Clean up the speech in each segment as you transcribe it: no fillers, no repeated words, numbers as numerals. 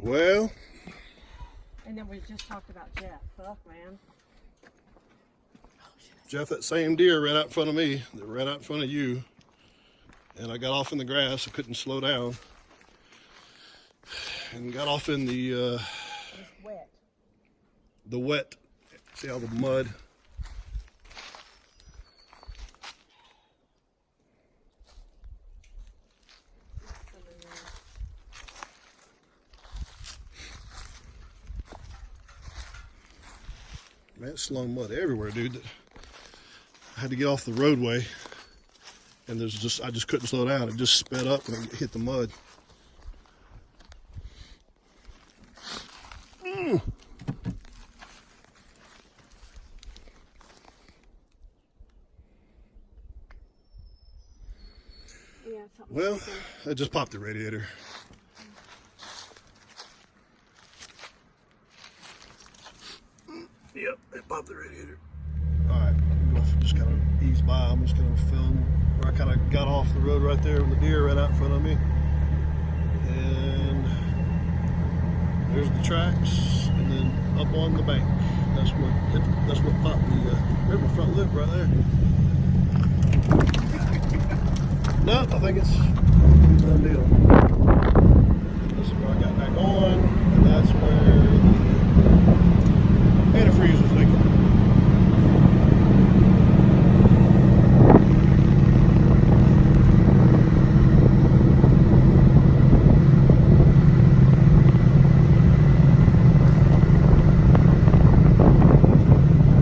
Well, And then we just talked about Jeff. Fuck, man. Jeff, that same deer ran out in front of me, that ran out in front of you, and I got off in the grass. I couldn't slow down, and got off in the It's wet. wet. See all the mud. Man, it's slung mud everywhere, dude. I had to get off the roadway, and I just couldn't slow down. It just sped up and it hit the mud. Yeah, something. Well, I just popped the radiator. Yep, it popped the radiator. Alright, just kind of ease by. I'm just going to film where I kind of got off the road right there when the deer ran out in front of me. And there's the tracks, and then up on the bank. That's what popped the, there's my front lip right there. No, I think it's done deal. This is where I got back on, and that's where the antifreeze was leaking.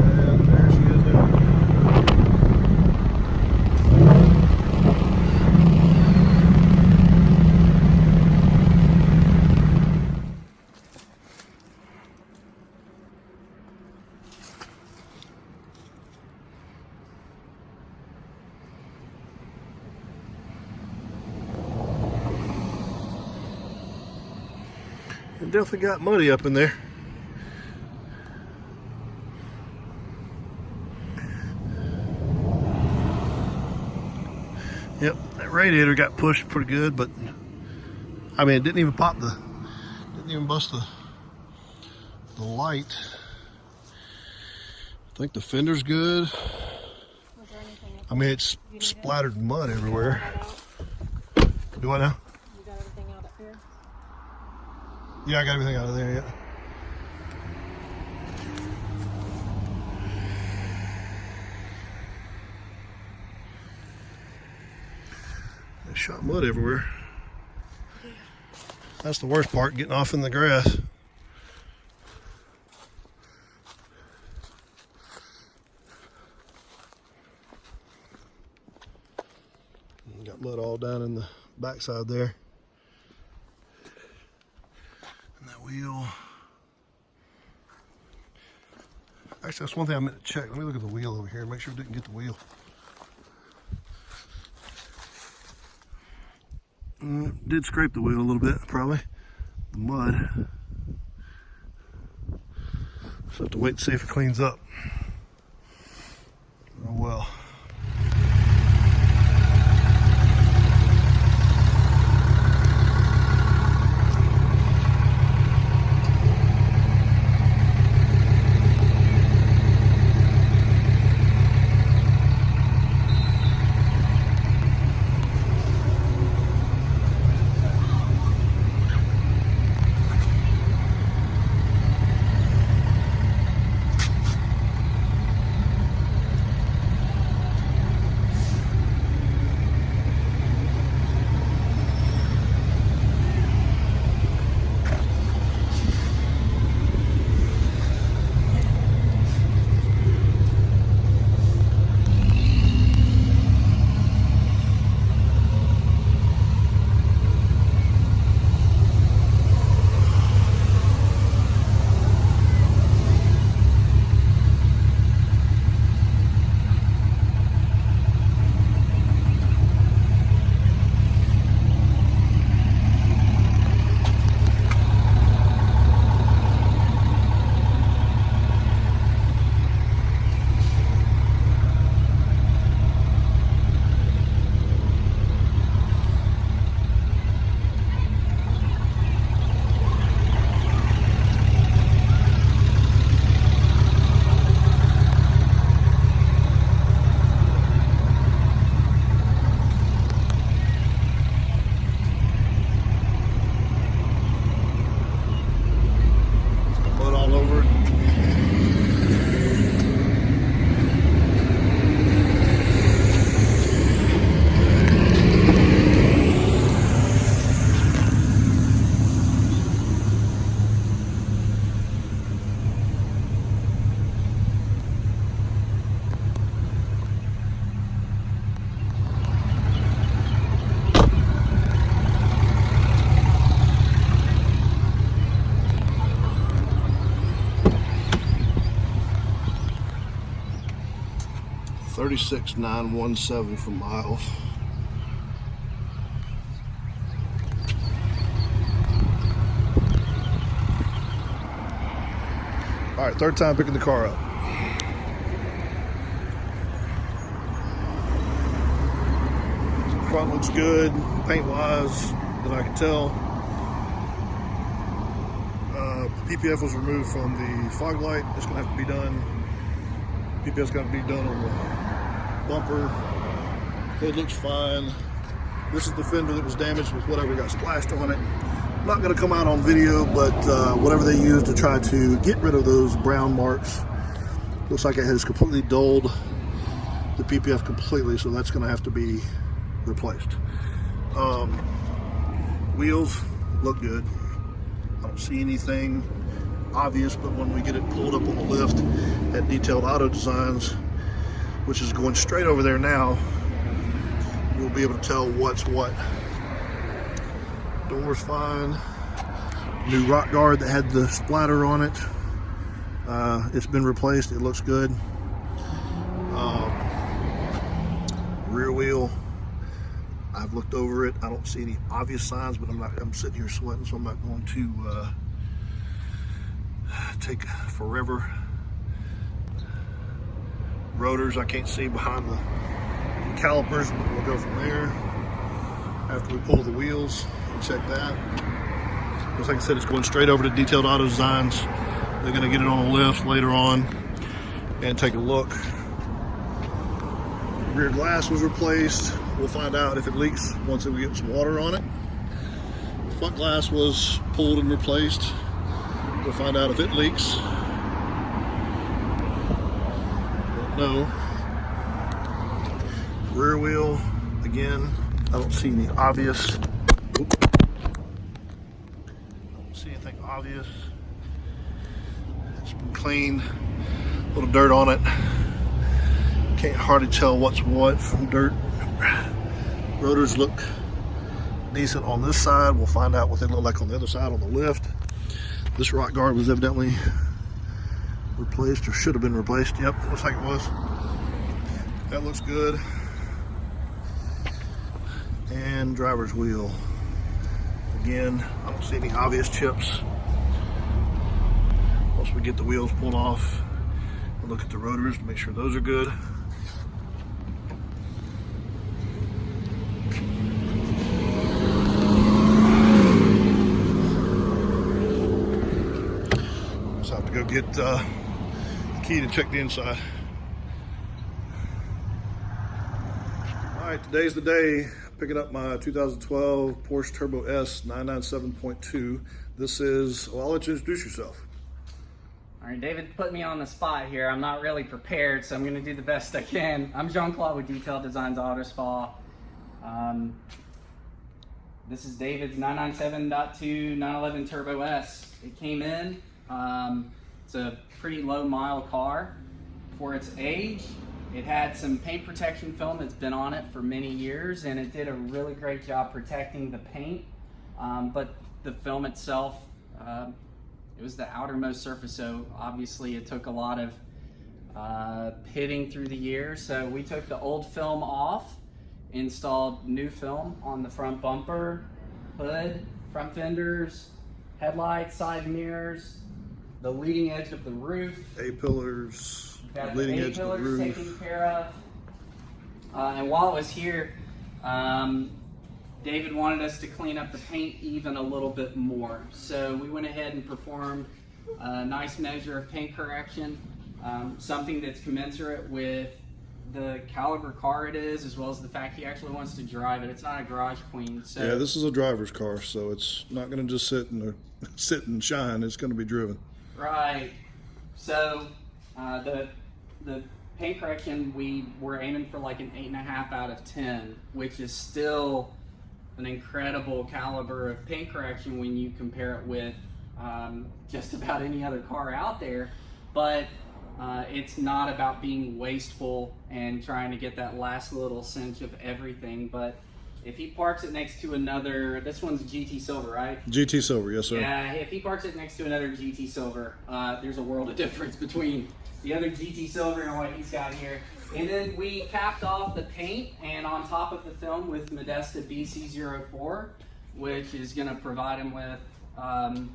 And there she is now. It definitely got muddy up in there. Yep, that radiator got pushed pretty good, but I mean, it didn't even bust the light. I think the fender's good. Was there anything else? I mean, it's splattered mud everywhere. Do I now? You got everything out up here? Yeah, I got everything out of there, yeah. They shot mud everywhere. That's the worst part, getting off in the grass. Got mud all down in the backside there. And that wheel. Actually, that's one thing I meant to check. Let me look at the wheel over here and make sure it didn't get the wheel. Did scrape the wheel a little bit, probably. The mud. So have to wait and see if it cleans up. Oh well. 36,917 for miles. All right, third time picking the car up. Front looks good, paint-wise, that I can tell. PPF was removed from the fog light. It's gonna have to be done. PPF's got to be done on the bumper. Hood looks fine. This is the fender that was damaged with whatever got splashed on it. Not gonna come out on video, but whatever they used to try to get rid of those brown marks, looks like it has completely dulled the PPF completely, so that's gonna have to be replaced. Wheels look good. I don't see anything obvious, but when we get it pulled up on the lift at Detailed Auto Designs, which is going straight over there now, we'll be able to tell what's what. Door's fine. New rock guard that had the splatter on it. It's been replaced. It looks good. Rear wheel, I've looked over it. I don't see any obvious signs, but I'm sitting here sweating, so I'm not going to take forever. Rotors, I can't see behind the calipers, but we'll go from there after we pull the wheels and check that. Just like I said, it's going straight over to Detailed Auto Designs. They're going to get it on a lift later on and take a look. Rear glass was replaced. We'll find out if it leaks once we get some water on it. Front glass was pulled and replaced. We'll find out if it leaks. Don't know. Rear wheel, again, I don't see any obvious. I don't see anything obvious. It's been cleaned. A little dirt on it. Can't hardly tell what's what from dirt. Rotors look decent on this side. We'll find out what they look like on the other side on the lift. This rock guard was evidently replaced, or should have been replaced. Yep, looks like it was. That looks good. And driver's wheel. Again, I don't see any obvious chips. Once we get the wheels pulled off, we'll look at the rotors to make sure those are good. Just have to go get the key to check the inside. All right, today's the day. Picking up my 2012 Porsche Turbo S 997.2. This is, well, I'll let you introduce yourself. All right, David put me on the spot here. I'm not really prepared, so I'm going to do the best I can. I'm Jean-Claude with Detailed Designs Auto Spa. This is David's 997.2 911 Turbo S. It came in. It's a pretty low mile car for its age. It had some paint protection film that's been on it for many years, and it did a really great job protecting the paint. But the film itself, it was the outermost surface, so obviously it took a lot of pitting through the years. So we took the old film off, installed new film on the front bumper, hood, front fenders, headlights, side mirrors, the leading edge of the roof. A-pillars. Got Leading the edge of the A-pillars roof. taken care of. And while it was here, David wanted us to clean up the paint even a little bit more. So we went ahead and performed a nice measure of paint correction, something that's commensurate with the caliber car it is, as well as the fact he actually wants to drive it. It's not a garage queen. So Yeah, this is a driver's car, so it's not going to just sit and shine. It's going to be driven. Right. So the paint correction, we were aiming for like an 8.5 out of 10, which is still an incredible caliber of paint correction when you compare it with just about any other car out there. But it's not about being wasteful and trying to get that last little cinch of everything. But if he parks it next to another, this one's GT Silver, right? GT Silver, yes sir. Yeah, if he parks it next to another GT Silver, there's a world of difference between the other GT Silver and what he's got here. And then we capped off the paint and on top of the film with Modesta BC04, which is going to provide him with some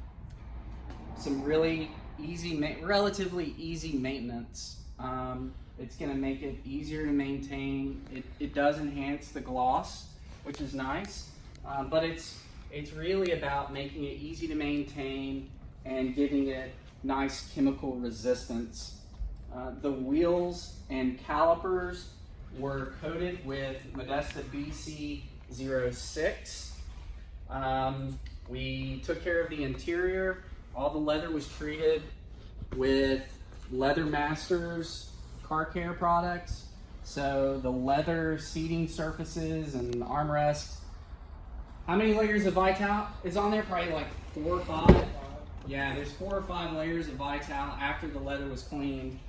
really easy, relatively easy maintenance. It's going to make it easier to maintain. It does enhance the gloss, which is nice, but it's really about making it easy to maintain and giving it nice chemical resistance. The wheels and calipers were coated with Modesta BC06. We took care of the interior. All the leather was treated with Leather Masters car care products. So the leather seating surfaces and armrests. How many layers of Vital is on there? Probably like 4 or 5. Yeah, there's 4 or 5 layers of Vital after the leather was cleaned.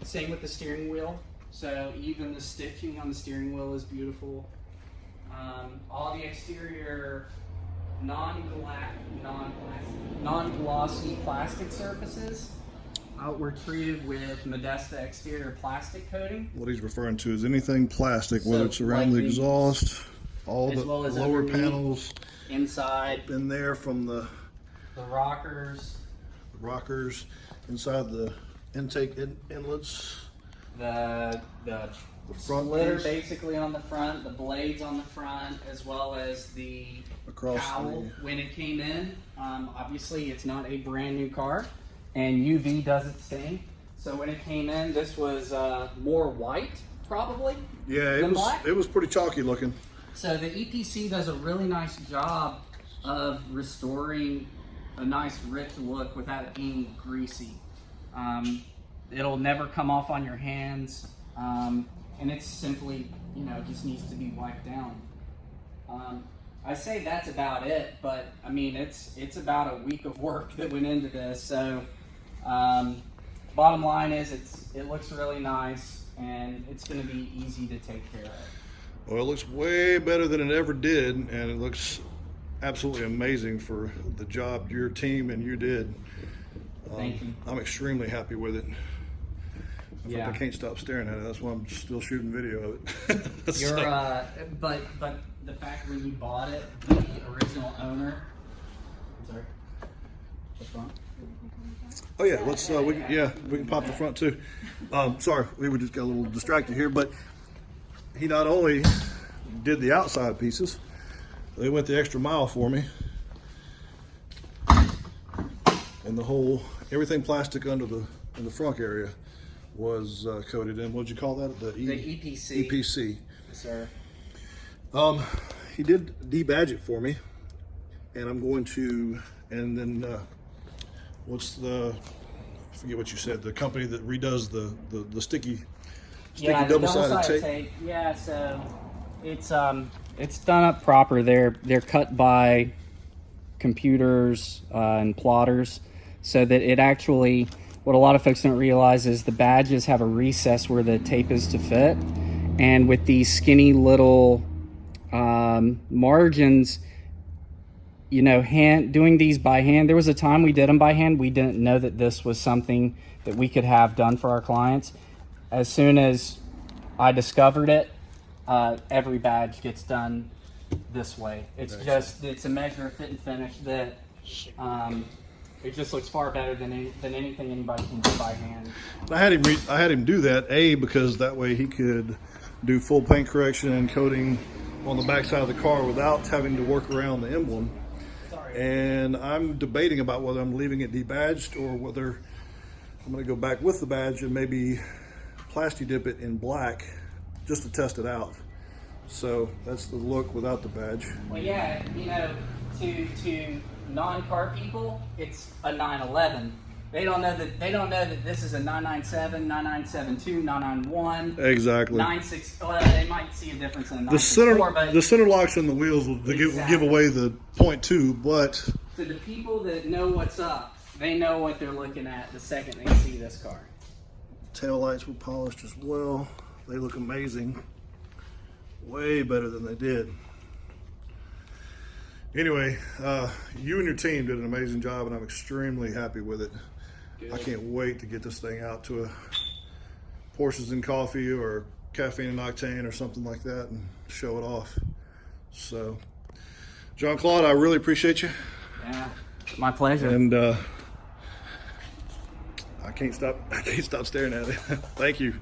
Same with the steering wheel. So even the stitching on the steering wheel is beautiful. All the exterior non-glossy plastic surfaces were treated with Modesta exterior plastic coating. What he's referring to is anything plastic, So, whether it's around like the exhaust, all as the well as lower underneath. panels, Inside, in there from the the rockers, rockers, inside the intake inlets, the front splitter piece. basically on the front, the blades on the front, as well as the Across cowl the- when it came in. Obviously, it's not a brand new car, and UV does its thing. So when it came in, this was more white, probably. Yeah, than black. it was pretty chalky looking. So the EPC does a really nice job of restoring a nice rich look without it being greasy. It'll never come off on your hands, and it's simply, just needs to be wiped down. I say that's about it, but I mean it's about a week of work that went into this. So bottom line is it looks really nice, and it's going to be easy to take care of. Well, it looks way better than it ever did, and it looks absolutely amazing for the job your team and you did. Thank you. I'm extremely happy with it. Yeah. I can't stop staring at it. That's why I'm still shooting video of it. You're, but the fact when you bought it, the original owner. I'm sorry. What's wrong? Oh yeah, let's we can pop the front too. Sorry, we just got a little distracted here, but he not only did the outside pieces, they went the extra mile for me, and the whole everything plastic in the front area was coated in. What'd you call that? The EPC. EPC. Yes, sir. He did debadge it for me, and I'm going to, and then what's I forget what you said, the company that redoes the sticky Yeah, the double-sided tape. Yeah, so it's done up proper. They're cut by computers and plotters, so that it actually. What a lot of folks don't realize is the badges have a recess where the tape is to fit, and with these skinny little margins, doing these by hand. There was a time we did them by hand. We didn't know that this was something that we could have done for our clients. As soon as I discovered it, every badge gets done this way. It's a measure of fit and finish that it just looks far better than anything anybody can do by hand. I had him do that, because that way he could do full paint correction and coating on the backside of the car without having to work around the emblem. And I'm debating about whether I'm leaving it debadged or whether I'm going to go back with the badge and maybe plasti dip it in black just to test it out. So that's the look without the badge. Well, yeah, to non-car people, it's a 911. They don't know that this is a 997, 9972, 991. Exactly. 96. Well, they might see a difference in a The 964, but center locks and the wheels will give away the 0.2, but to the people that know what's up, they know what they're looking at the second they see this car. tail lights were polished as well. They look amazing. Way better than they did. Anyway, you and your team did an amazing job, and I'm extremely happy with it. Good. I can't wait to get this thing out to Porsches and coffee or caffeine and octane or something like that and show it off. So, Jean-Claude, I really appreciate you. Yeah, my pleasure. And I can't stop staring at it. Thank you.